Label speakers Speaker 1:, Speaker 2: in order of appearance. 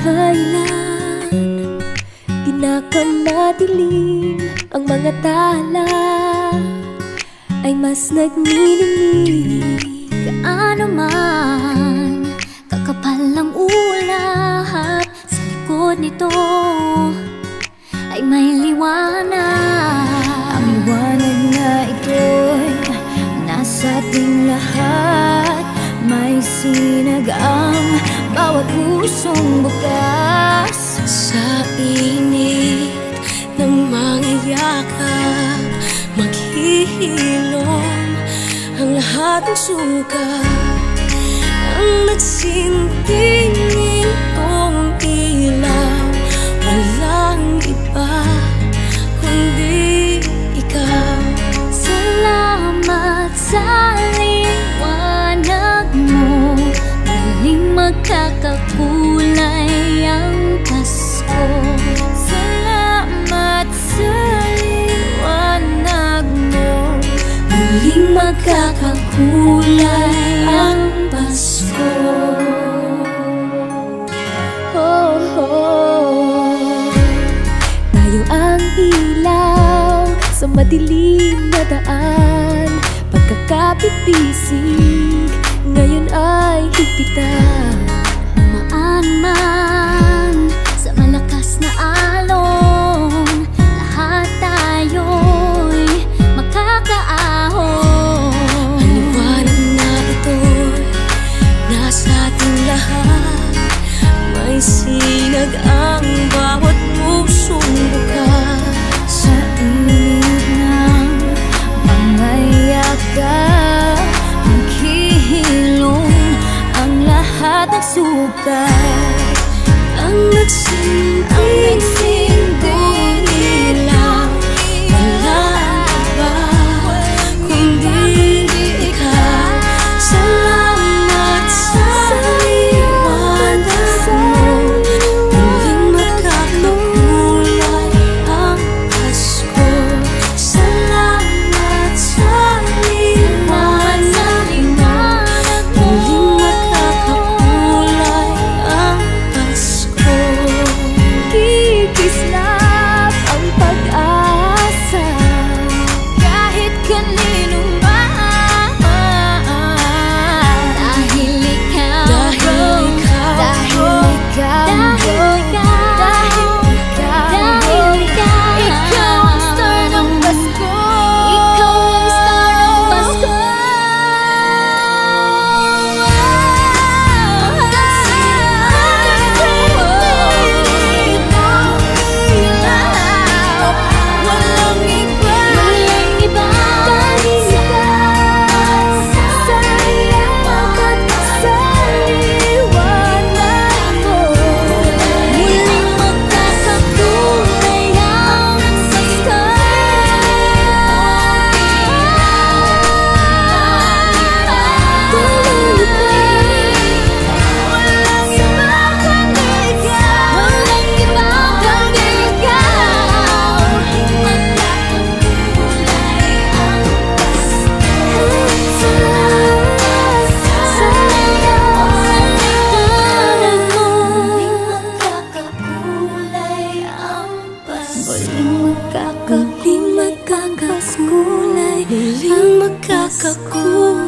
Speaker 1: kailan pinakamadilim ang mga tala ay mas nagniningning.
Speaker 2: Gaano man kakapal ang ulap, sa likod nito ay may liwanag.
Speaker 1: Ang liwanag na ito'y nasa ating lahat. May sinag ang bawat pusong bukas. Sa init ng mga yakap, maghihilom ang lahat ng sugat. Ang nagsinting itong ilaw, walang iba kundi ikaw.
Speaker 2: Salamat sa liwanag mo, muling magkakakulay ang Pasko.
Speaker 1: Salamat sa liwanag mo, muling magkakakulay ang Pasko. Oh, oh. Tayo ang ilaw sa madilim na daan. Pagkakapipisig, ngayon ay higpitan.
Speaker 2: Dumaan man sa malakas na alon, lahat tayo'y makakaahon.
Speaker 1: Ang liwanag na ito'y nasa ating lahat. May sinag ang bawat pusong bukas. Sa init ng mga yakap, maghihilom ang lahat ng sugat. Ang nagsinding ilaw, walang iba kundi ikaw. Salamat sa liwanag mo, muling magkakakulay ang Pasko. Salamat sa liwanag mo, muling magkakakulay ang Pasko. Kikislap ang pag-asa kahit kanino man.
Speaker 2: Dahil ikaw,
Speaker 1: Dahil ikaw,
Speaker 2: dahil ikaw,
Speaker 1: ikaw ang star ng Pasko.
Speaker 2: ikaw ang star ng Pasko.
Speaker 1: Walang iba,
Speaker 2: Walang iba
Speaker 1: dahil ikaw sa liwanag mo,
Speaker 2: muling magkakakulay ang Pasko.
Speaker 1: walang iba kundi ikaw.
Speaker 2: Walang iba kundi ikaw. Magkakakulay ang
Speaker 1: Sa liwanag mo,
Speaker 2: magkakakulay ang Pasko.
Speaker 1: muling magkakakulay ang magkakakulay.